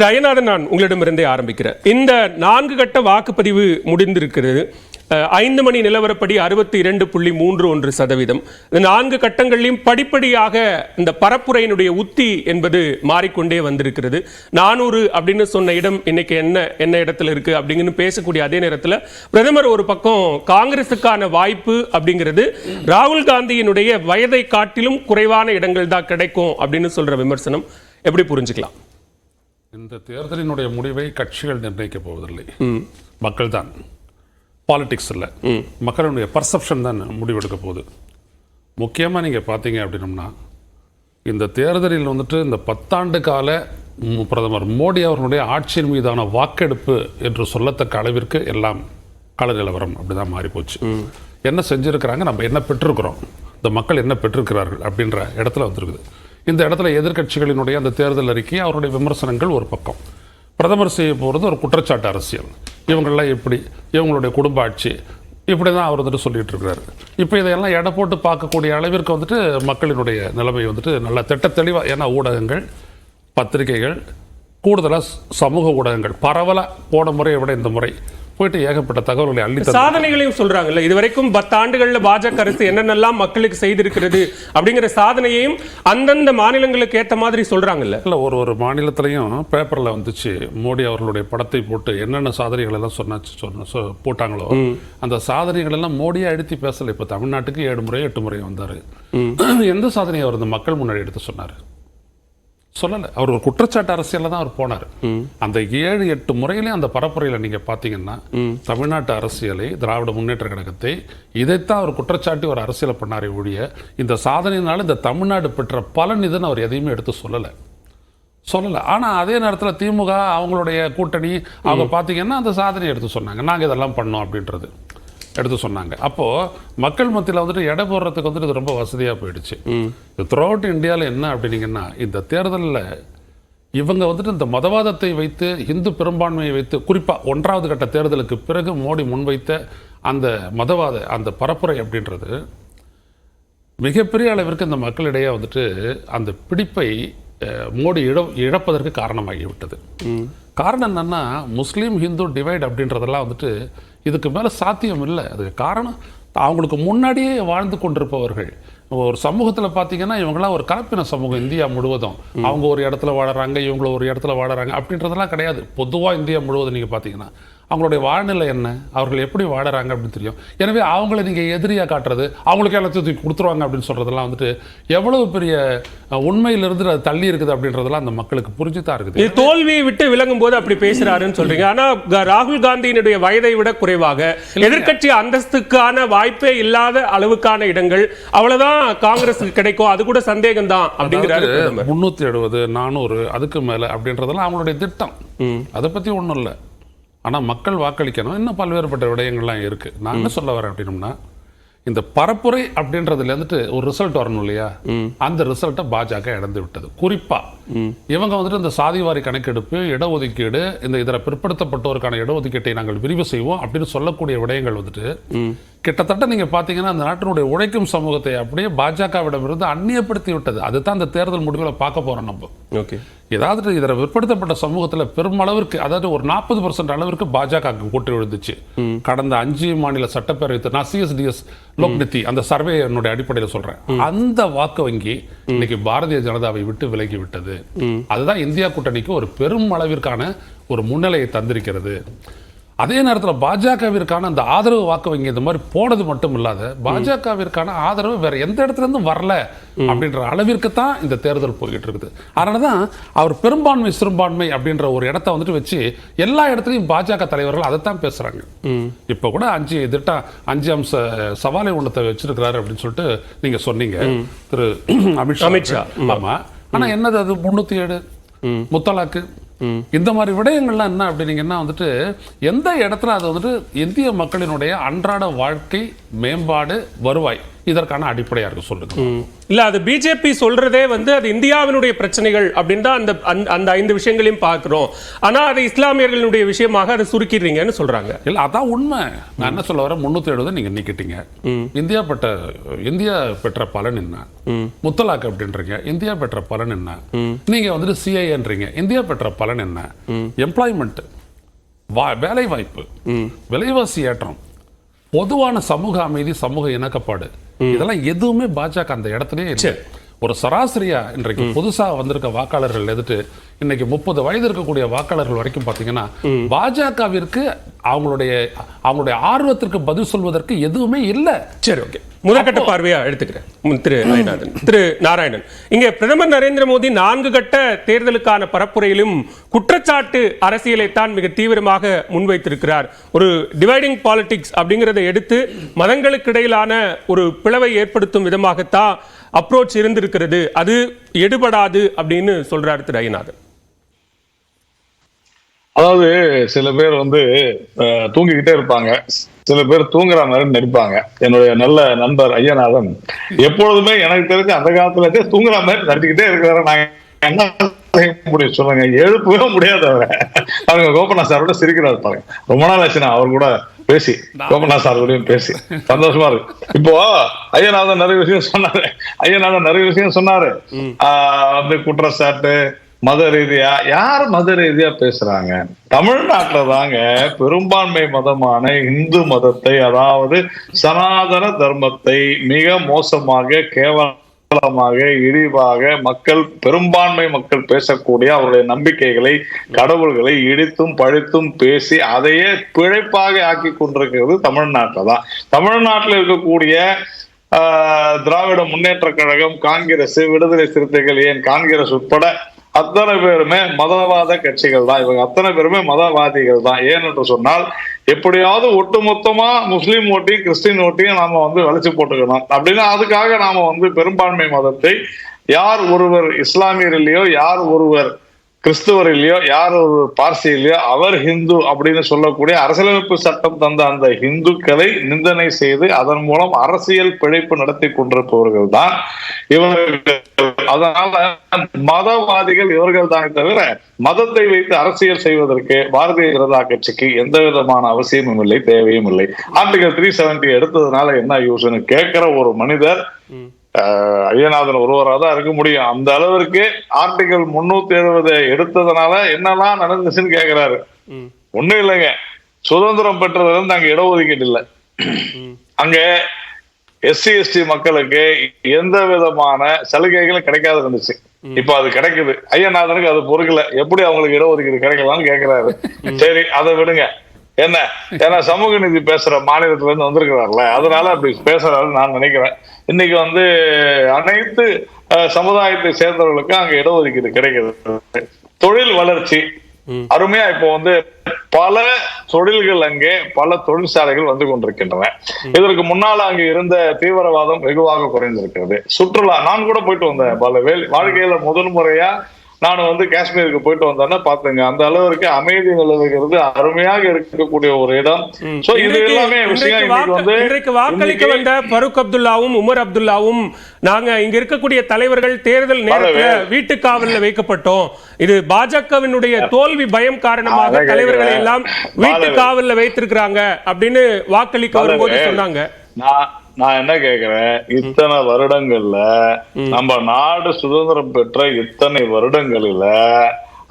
திரு அய்யநாதன், நான் உங்களிடமிருந்தே ஆரம்பிக்கிறேன். இந்த 4 கட்ட வாக்குப்பதிவு முடிந்திருக்கிறது. 5 மணி நிலவரப்படி 62.31%. இந்த 4 கட்டங்களிலும் படிப்படியாக இந்த பரப்புரையினுடைய உத்தி என்பது மாறிக்கொண்டே வந்திருக்கிறது. 400 அப்படின்னு சொன்ன இடம் இன்னைக்கு என்ன இடத்துல இருக்கு அப்படிங்கன்னு பேசக்கூடிய அதே நேரத்தில் பிரதமர் ஒரு பக்கம் காங்கிரசுக்கான வாய்ப்பு அப்படிங்கிறது ராகுல் காந்தியினுடைய வயதை காட்டிலும் குறைவான இடங்கள் தான் கிடைக்கும் அப்படின்னு சொல்ற விமர்சனம் எப்படி புரிஞ்சுக்கலாம்? இந்த தேர்தலினுடைய முடிவை கட்சிகள் நிர்ணயிக்க போவதில்லை, மக்கள் தான். பாலிடிக்ஸ் இல்லை, மக்களுடைய பர்செப்ஷன் தான் முடிவெடுக்க போகுது. முக்கியமாக நீங்கள் பார்த்தீங்க அப்படின்னம்னா, இந்த தேர்தலில் வந்துட்டு இந்த 10 ஆண்டு கால பிரதமர் மோடி அவர்களுடைய ஆட்சியின் மீதான வாக்கெடுப்பு என்று சொல்லத்தக்க அளவிற்கு எல்லாம் கள நிலவரம் அப்படிதான் மாறிப்போச்சு. என்ன செஞ்சுருக்கிறாங்க, நம்ம என்ன பெற்றிருக்கிறோம், இந்த மக்கள் என்ன பெற்றிருக்கிறார்கள் அப்படின்ற இடத்துல வந்துருக்குது. இந்த இடத்துல எதிர்கட்சிகளினுடைய அந்த தேர்தல் அறிக்கை, அவருடைய விமர்சனங்கள் ஒரு பக்கம், பிரதமர் செய்ய போகிறது ஒரு குற்றச்சாட்டு அரசியல், இவங்கெல்லாம் எப்படி, இவங்களுடைய குடும்ப ஆட்சி, இப்படி தான் அவர் வந்துட்டு சொல்லிட்டு இருக்கிறாரு. இப்போ இதையெல்லாம் எடை போட்டு பார்க்கக்கூடிய அளவிற்கு வந்துட்டு மக்களினுடைய நிலைமை வந்துட்டு நல்லா திட்ட தெளிவாக, ஏன்னா ஊடகங்கள், பத்திரிகைகள், கூடுதலாக சமூக ஊடகங்கள் பரவலாக போன முறையை விட இந்த முறை போயிட்டு ஏகப்பட்ட தகவல்களை அள்ளி சாதனைகளையும் சொல்றாங்கல்ல. இதுவரைக்கும் 10 ஆண்டுகள்ல பாஜக அரசு என்னென்னலாம் மக்களுக்கு செய்திருக்கிறது அப்படிங்கிற சாதனையையும் அந்தந்த மாநிலங்களுக்கு ஏற்ற மாதிரி சொல்றாங்கல்ல. இல்லை, ஒரு மாநிலத்திலையும் பேப்பரில் வந்துச்சு, மோடி அவர்களுடைய படத்தை போட்டு என்னென்ன சாதனைகள் எல்லாம் போட்டாங்களோ அந்த சாதனைகள் எல்லாம் மோடியை அழுத்தி பேசலை. இப்போ தமிழ்நாட்டுக்கு 7 முறை 8 முறை வந்தார். எந்த சாதனையை அவர் இந்த மக்கள் முன்னாடி எடுத்து சொன்னார்? சொல்லலை. அவர் ஒரு குற்றச்சாட்டு அரசியலில் தான் அவர் போனார். அந்த 7-8 முறையிலே அந்த பரப்புரையில் நீங்கள் பார்த்தீங்கன்னா தமிழ்நாட்டு அரசியலை, திராவிட முன்னேற்ற கழகத்தை, இதைத்தான் அவர் குற்றச்சாட்டி ஒரு அரசியலை பண்ணாரே ஒழிய இந்த சாதனையினால இந்த தமிழ்நாடு பெற்ற பலன் இதுன்னு அவர் எதையுமே எடுத்து சொல்லலை. ஆனால் அதே நேரத்தில் திமுக அவங்களுடைய கூட்டணி அவங்க பார்த்தீங்கன்னா அந்த சாதனையை எடுத்து சொன்னாங்க, நாங்கள் இதெல்லாம் பண்ணோம் அப்படின்றது எடுத்து சொன்னாங்க. அப்போது மக்கள் மத்தியில் வந்துட்டு எடை போடுறதுக்கு வந்துட்டு இது ரொம்ப வசதியாக போயிடுச்சு. த்ரூ அவுட் இந்தியாவில் என்ன அப்படின்னீங்கன்னா, இந்த தேர்தலில் இவங்க வந்துட்டு இந்த மதவாதத்தை வைத்து, இந்து பெரும்பான்மையை வைத்து, குறிப்பாக 1வது கட்ட தேர்தலுக்கு பிறகு மோடி முன்வைத்த அந்த மதவாத அந்த பரப்புரை அப்படின்றது மிகப்பெரிய அளவிற்கு இந்த மக்களிடையே வந்துட்டு அந்த பிடிப்பை மோடி இழப்பதற்கு காரணமாகிவிட்டது. காரணம் என்னன்னா, முஸ்லீம் ஹிந்து டிவைட் அப்படின்றதெல்லாம் வந்துட்டு இதுக்கு மேலே சாத்தியம் இல்லை. அதுக்கு காரணம் அவங்களுக்கு முன்னாடியே வாழ்ந்து கொண்டிருப்பவர்கள். ஒரு சமூகத்தில் பார்த்தீங்கன்னா இவங்களாம் ஒரு கலப்பின சமூகம். இந்தியா முழுவதும் அவங்க ஒரு இடத்துல வாழறாங்க, இவங்கள ஒரு இடத்துல வாழறாங்க அப்படின்றதெல்லாம் கிடையாது. பொதுவாக இந்தியா முழுவதும் நீங்கள் பார்த்தீங்கன்னா அவங்களுடைய வாழ்நிலை என்ன, அவர்கள் எப்படி வாழறாங்க அப்படின்னு தெரியும். எனவே அவங்கள நீங்கள் எதிரியாக காட்டுறது, அவங்களுக்கு எல்லாத்தையும் தூக்கி கொடுத்துருவாங்க அப்படின்னு சொல்கிறதெல்லாம் வந்துட்டு எவ்வளவு பெரிய உண்மையிலிருந்து அது தள்ளி இருக்குது அப்படின்றதெல்லாம் அந்த மக்களுக்கு புரிஞ்சு தான் இருக்குது. தோல்வியை விட்டு விளங்கும் போது அப்படி பேசுறாருன்னு சொல்றீங்க. ஆனால் ராகுல் காந்தியினுடைய வயதை விட குறைவாக எதிர்கட்சி அந்தஸ்துக்கான வாய்ப்பே இல்லாத அளவுக்கான இடங்கள் அவ்வளவுதான் காங்கிரஸுக்கு கிடைக்கும், அது கூட சந்தேகம் தான் அப்படிங்கிறாரு. 370 400 அதுக்கு மேல அப்படின்றதெல்லாம் அவங்களுடைய திட்டம், அதை பத்தி ஒன்றும் இல்லை. ஆனால் மக்கள் வாக்களிக்கணும். இன்னும் பல்வேறுபட்ட விடயங்கள்லாம் இருக்குது. நான் என்ன சொல்ல வரேன் அப்படின்னம்னா, இந்த பரப்புரை அப்படின்றதுல வந்துட்டு ஒரு ரிசல்ட் வரணும் இல்லையா, அந்த ரிசல்ட்டை பாஜக இழந்து விட்டது. குறிப்பாக இவங்க வந்துட்டு இந்த சாதிவாரி கணக்கெடுப்பு, இடஒதுக்கீடு, இந்த இதர பிற்படுத்தப்பட்டோருக்கான இடஒதுக்கீட்டை நாங்கள் விரிவு செய்வோம் அப்படின்னு சொல்லக்கூடிய விடயங்கள் வந்துட்டு கிட்டத்தட்ட நீங்க பாத்தீங்கன்னா அந்த நாட்டினுடைய உழைக்கும் சமூகத்தை அப்படியே பாஜகவிடமிருந்து அந்நியப்படுத்தி விட்டது. அதுதான் இந்த தேர்தல் முடிவுகளை பார்க்க போறோம் நம்ம. ஏதாவது இதர பிற்படுத்தப்பட்ட சமூகத்தில் பெருமளவிற்கு, அதாவது ஒரு 40% அளவிற்கு பாஜக கூட்டி விழுந்துச்சு கடந்த 5 மாநில சட்டப்பேரவை. நான் சிஎஸ்டிஎஸ் லோக்நிதி அந்த சர்வே என்னுடைய அடிப்படையில் சொல்றேன். அந்த வாக்கு வங்கி இன்னைக்கு பாரதிய ஜனதாவை விட்டு விலகி விட்டது. அதுதான் இந்தியா கூட்டணிக்கு ஒரு பெரும் அளவிற்கான ஒரு முன்னிலையை தந்திருக்கிறது. அதே நேரத்தில் பாஜகவிற்கான அந்த ஆதரவு வாக்கு வங்கி இந்த மாதிரி போனது மட்டும் இல்லாத பாஜகவிற்கான ஆதரவு வேற எந்த இடத்துல இருந்தும் வரல அப்படின்ற அளவிற்கு தான் இந்த தேர்தல் போய்கிட்டு இருக்குது. அதனாலதான் அவர் பெரும்பான்மை சிறுபான்மை அப்படின்ற ஒரு இடத்த வந்துட்டு வச்சு எல்லா இடத்துலையும் பாஜக தலைவர்கள் அதைத்தான் பேசுறாங்க. இப்ப கூட 5 அம்ச சவாலை ஒன்றத்தை வச்சிருக்கிறாரு அப்படின்னு சொல்லிட்டு நீங்க சொன்னீங்க திரு அமித்ஷா. ஆமா, ஆனா என்னது அது 307 முத்தலாக்கு இந்த மாதிரி விடயங்கள்லாம் என்ன அப்படின்னீங்கன்னா வந்துட்டு எந்த இடத்துல அது வந்துட்டு இந்திய மக்களினுடைய அன்றாட வாழ்க்கை மேம்பாடு, வருவாய், இதற்கான அடிப்படையா இருக்கு சொல்லுங்க. இல்ல அது பிஜேபி சொல்றதே வந்து அது இந்தியாவினுடைய பிரச்சனைகள் அப்படின்னு தான் அந்த 5 விஷயங்களையும் பார்க்கிறோம். ஆனா அது இஸ்லாமியர்களுடைய விஷயமாக அதை சுருக்கிடுறீங்கன்னு சொல்றாங்க. இல்ல அதான் உண்மை. நான் என்ன சொல்ல வரேன், 370 நீங்க நீக்கிட்டீங்க. இந்தியா பெற்ற பலன் என்ன? முத்தலாக் அப்படின்றீங்க, இந்தியா பெற்ற பலன் என்ன? நீங்க வந்துட்டு சிஐஏன்றீங்க, இந்தியா பெற்ற பலன் என்ன? எம்ப்ளாய்மெண்ட், வேலை வாய்ப்பு, விலைவாசி ஏற்றம், பொதுவான சமூக அமைதி, சமூக இணக்கப்பாடு, இதெல்லாம் எதுவுமே பாஜக அந்த இடத்துலயே இல்லை. ஒரு சராசரியா இன்றைக்கு புதுசா வந்திருக்க வாக்காளர்கள் எதிர்த்து இன்னைக்கு 30 வயது இருக்கக்கூடிய வாக்காளர்கள் வரைக்கும் பாத்தீங்கன்னா பாஜகவிற்கு அவங்களுடைய ஆர்வத்திற்கு பதில் சொல்வதற்கு எதுவுமே இல்லை. சரி, ஓகே, முதற்கட்ட பார்வையா எடுத்துக்கிறேன் திரு நாராயணன். இங்க பிரதமர் நரேந்திர மோடி 4 கட்ட தேர்தலுக்கான பரப்புரையிலும் குற்றச்சாட்டு அரசியலைத்தான் மிக தீவிரமாக முன்வைத்திருக்கிறார். ஒரு டிவைடிங் பாலிடிக்ஸ் அப்படிங்கிறத எடுத்து மதங்களுக்கு இடையிலான ஒரு பிளவை ஏற்படுத்தும் விதமாகத்தான் அப்ரோச் இருந்திருக்கிறது, அது எடுபடாது அப்படின்னு சொல்றாரு திரு ஐயநாதன். அதாவது சில பேர் வந்து தூங்கிக்கிட்டே இருப்பாங்க, சில பேர் தூங்குற மாதிரி நடிப்பாங்க. என்னுடைய நல்ல நண்பர் ஐயநாதன் எப்பொழுதுமே எனக்கு தெரிஞ்ச அந்த காலத்துல தூங்குற மாதிரி நடிச்சுக்கிட்டே இருக்கிறாரு. நான் என்ன செய்ய முடியும் சொல்லுங்க, எழுப்பவே முடியாது. அவங்க கோபநாத் சாரோட சிரிக்கிறாரு பாருங்க. ரொம்ப நாள் ஆச்சு நான் அவர் கூட பேசி, கோபநாத் சார் கூடயும் பேசி சந்தோஷமா இருக்கு. இப்போ ஐயநாதன் நிறைய விஷயம் சொன்னாரு. வந்து குற்றச்சாட்டு மத ரீதியா, யார் மத ரீதியா பேசுறாங்க? தமிழ்நாட்டுல தாங்க பெரும்பான்மை மதமான இந்து மதத்தை, அதாவது சனாதன தர்மத்தை மிக மோசமாக, கேவலமாக, இழிவாக மக்கள், பெரும்பான்மை மக்கள் பேசக்கூடிய அவருடைய நம்பிக்கைகளை, கடவுள்களை இடித்தும் பழித்தும் பேசி அதையே பிழைப்பாக ஆக்கி கொண்டிருக்கிறது தமிழ்நாட்டில் தான். தமிழ்நாட்டில் இருக்கக்கூடிய திராவிட முன்னேற்ற கழகம், காங்கிரஸ், விடுதலை சிறுத்தைகள், ஏன் காங்கிரஸ் உட்பட அத்தனை பேருமே மதவாத கட்சிகள் தான். இவங்க அத்தனை பேருமே மதவாதிகள் தான். ஏனென்று சொன்னால் எப்படியாவது ஒட்டுமொத்தமா முஸ்லீம் ஓட்டி கிறிஸ்டின் ஓட்டியும் நாம வந்து வளைச்சு போட்டுக்கணும் அப்படின்னா அதுக்காக நாம வந்து பெரும்பான்மை மதத்தை, யார் ஒருவர் இஸ்லாமியர் இல்லையோ, யார் ஒருவர் கிறிஸ்துவர் இல்லையோ, யார் ஒரு பார்சி இல்லையோ அவர் ஹிந்து அப்படின்னு சொல்லக்கூடிய அரசியலமைப்பு சட்டம் தந்த அந்த இந்துக்களை நிந்தனை செய்து அதன் மூலம் அரசியல் பிழைப்பு நடத்தி கொண்டிருப்பவர்கள் தான் இவர்கள். அதனால மதவாதிகள் இவர்கள் தான் தவிர மதத்தை வைத்து அரசியல் செய்வதற்கு பாரதிய ஜனதா கட்சிக்கு எந்த விதமான அவசியமும் இல்லை, தேவையும் இல்லை. ஆர்டிகல் 370 எடுத்ததுனால என்ன யூஸ்ன்னு கேட்கிற ஒரு மனிதர் ஐயநாதன் ஒருவராக தான் இருக்க முடியும். அந்த அளவிற்கு ஆர்டிகல் 370 எடுத்ததுனால என்னெல்லாம் நடந்துச்சுன்னு கேட்கிறாரு. ஒண்ணும் இல்லைங்க, சுதந்திரம் பெற்றதுல இருந்து அங்க இடஒதுக்கீடு இல்லை. அங்க SC ST மக்களுக்கு எந்த விதமான சலுகைகளும் கிடைக்காது இருந்துச்சு. இப்ப அது கிடைக்குது. ஐயநாதனுக்கு அது பொறுக்கல, எப்படி அவங்களுக்கு இடஒதுக்கீடு கிடைக்கலாம்னு கேட்கிறாரு. சரி, அதை விடுங்க. என்ன, ஏன்னா சமூக நீதி பேசுற மாநிலத்துல இருந்து வந்திருக்கிறார்ல, அதனால அப்படி பேசுறாருன்னு நான் நினைக்கிறேன். இன்னைக்கு வந்து அனைத்து சமுதாயத்தை சேர்ந்தவர்களுக்கு அங்க இடஒதுக்கீடு கிடைக்கிறது. தொழில் வளர்ச்சி அருமையா இப்போ வந்து பல தொழில்கள், அங்கே பல தொழிற்சாலைகள் வந்து கொண்டிருக்கின்றன. இதற்கு முன்னால அங்க இருந்த தீவிரவாதம் வெகுவாக குறைந்திருக்கிறது. சுற்றுலா, நான் கூட போயிட்டு வந்தேன் பலவேல், வாழ்க்கையில முதல் முறையா நான் வந்து காஷ்மீருக்கு போயிட்டு வந்தேன்னா பாத்துங்க, அந்த அளவிற்கு அமைதி நிலவுகிறது, அருமையாக இருக்கக்கூடிய ஒரு இடம். சோ இது எல்லாமே விஷயம். இன்றைக்கு வாக்களிக்க வந்த பரூக் அப்துல்லாவும் உமர் அப்துல்லாவும் நாங்க இங்க இருக்கக்கூடிய தலைவர்கள் தேர்தல் நேரத்தில் வீட்டு காவலில் வைக்கப்பட்டோம், இது பாஜகவினுடைய தோல்வி பயம் காரணமாக தலைவர்களை எல்லாம் வீட்டு காவலில் வைத்திருக்கிறாங்க அப்படின்னு வாக்களிக்க வரும்போது சொன்னாங்க. நான் என்ன கேக்குறேன், இத்தனை வருடங்கள்ல நம்ம நாடு சுதந்திரம் பெற்ற இத்தனை வருடங்களில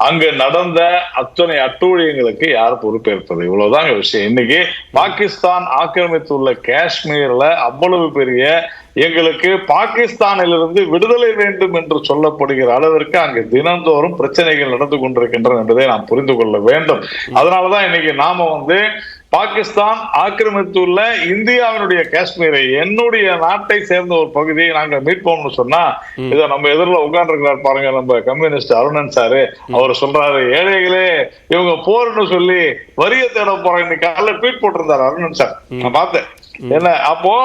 அங்க நடந்த அத்தனை அட்டூழியங்களுக்கு யார் பொறுப்பேற்பது? இவ்வளவுதாங்க விஷயம். இன்னைக்கு பாகிஸ்தான் ஆக்கிரமித்துள்ள காஷ்மீர்ல அவ்வளவு பெரிய, எங்களுக்கு பாகிஸ்தானிலிருந்து விடுதலை வேண்டும் என்று சொல்லப்படுகிற அளவிற்கு அங்கு தினந்தோறும் பிரச்சனைகள் நடந்து கொண்டிருக்கின்றன என்பதை நாம் புரிந்து கொள்ள வேண்டும். அதனாலதான் இன்னைக்கு நாம வந்து பாகிஸ்தான் ஆக்கிரமித்துள்ள இந்தியாவினுடைய காஷ்மீரை, என்னுடைய நாட்டை சேர்ந்த ஒரு பகுதியை நாங்க மீட்போம்னு சொன்னா, இதை நம்ம எதிரில் உட்கார்ந்து இருக்கிறார் பாருங்க நம்ம கம்யூனிஸ்ட் அருணன் சாரு, அவர் சொல்றாரு ஏழைகளே இவங்க போர்னு சொல்லி வரிய தேட போறாங்க. இன்னைக்கு காலைல ட்வீட் போட்டிருந்தாரு அருணன் சார், நான் பார்த்தேன். என்ன அப்போ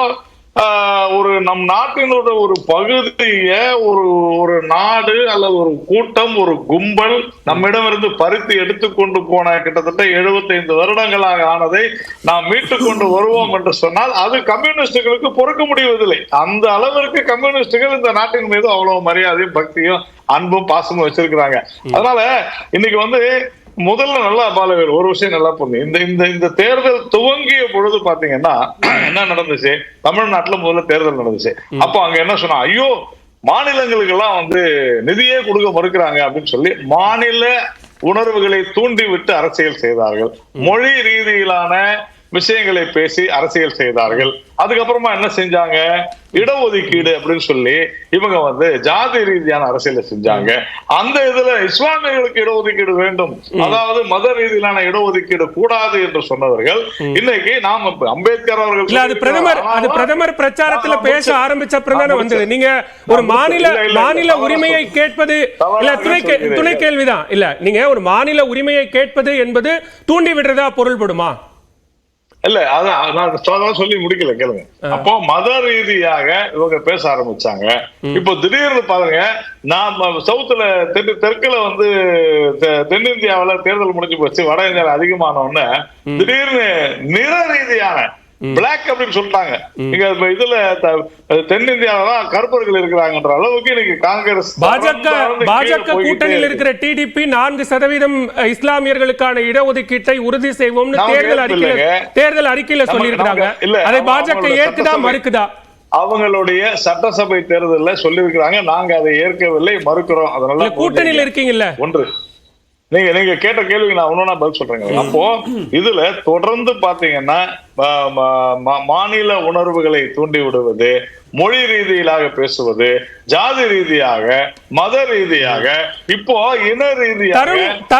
ஒரு நம் நாட்டினோட ஒரு பகுதிய ஒரு நாடு அல்லது ஒரு கூட்டம், ஒரு கும்பல் நம்மிடமிருந்து பறித்து எடுத்துக்கொண்டு போன கிட்டத்தட்ட 75 வருடங்களாக ஆனதை நாம் மீட்டு கொண்டு வருவோம் என்று சொன்னால் அது கம்யூனிஸ்டுகளுக்கு பொறுக்க முடிவதில்லை. அந்த அளவிற்கு கம்யூனிஸ்டுகள் இந்த நாட்டின் மீது அவ்வளவு மரியாதையும் பக்தியும் அன்பும் பாசமும் வச்சிருக்கிறாங்க. அதனால இன்னைக்கு முதல்ல நல்லா பாலவேல் ஒரு விஷயம் நல்லா புரிஞ்சு, இந்த தேர்தல் துவங்கிய பொழுது பாத்தீங்கன்னா என்ன நடந்துச்சு, தமிழ்நாட்டுல முதல்ல தேர்தல் நடந்துச்சு. அப்போ அங்க என்ன சொன்னா, ஐயோ மாநிலங்களுக்கு எல்லாம் நிதியே கொடுக்க மறுக்கிறாங்க அப்படின்னு சொல்லி மாநில உணர்வுகளை தூண்டி விட்டு அரசியல் செய்தார்கள். மொழி ரீதியிலான விஷயங்களை பேசி அரசியல் செய்தார்கள். அதுக்கப்புறமா என்ன செஞ்சாங்க, இடஒதுக்கீடு அப்படின்னு சொல்லி இவங்க ஜாதி ரீதியான அரசியலை செஞ்சாங்க. அந்த இதுல இஸ்லாமியர்களுக்கு இடஒதுக்கீடு வேண்டும், அதாவது மத ரீதியிலான இடஒதுக்கீடு கூடாது என்று சொன்னவர்கள் இன்னைக்கு நாம அம்பேத்கர் அவர்கள் அது பிரதமர் பிரச்சாரத்துல பேச ஆரம்பிச்ச அப்புறம் வந்தது. நீங்க ஒரு மாநில உரிமையை கேட்பது துணை கேள்விதான் இல்ல, நீங்க ஒரு மாநில உரிமையை கேட்பது என்பது தூண்டி விடுறதா பொருள்படுமா? இல்ல, அதான் சொல்லி முடிக்கல, கேளுங்க. அப்போ மத ரீதியாக இவங்க பேச ஆரம்பிச்சாங்க. இப்போ திடீர்னு பாருங்க, நாம சவுத்துல தெற்குல தென்னிந்தியாவில தேர்தல் முடிஞ்சு போச்சு, வட இந்தியாவில அதிகமானோன்னு திடீர்னு நிற ரீதியான பிளாக் அப்படின்னு சொல்லிட்டாங்க. இங்க இதுல தென்னிந்தியாவில கருப்பர்கள் இருக்கிறாங்கன்ற அளவுக்கு இன்னைக்கு காங்கிரஸ் பாஜக கூட்டணியில் இருக்கிற டிடிபி 4% இஸ்லாமியர்களுக்கான இடஒதுக்கீட்டை உறுதி செய்வோம்னு தேர்தல் அறிக்கையில சொல்லி இருக்காங்க. அதை பாஜக ஏற்குதா மறுக்குதா? அவங்களுடைய சட்டசபை தேர்தலில் சொல்லி இருக்கிறாங்க, நாங்க அதை ஏற்கவில்லை, மறுக்கிறோம். அதனால கூட்டணியில் இருக்கீங்கல்ல. ஒன்று நீங்க கேட்ட கேள்விக்கு நான் ஒன்னொன்னா பதில் சொல்றேங்க. அப்போ இதுல தொடர்ந்து பாத்தீங்கன்னா மாநில உணர்வுகளை தூண்டி விடுவது, மொழி ரீதியிலாக பேசுவது, ஜாதி ரீதியாக, மத ரீதியாக, இப்போ இன ரீதியாக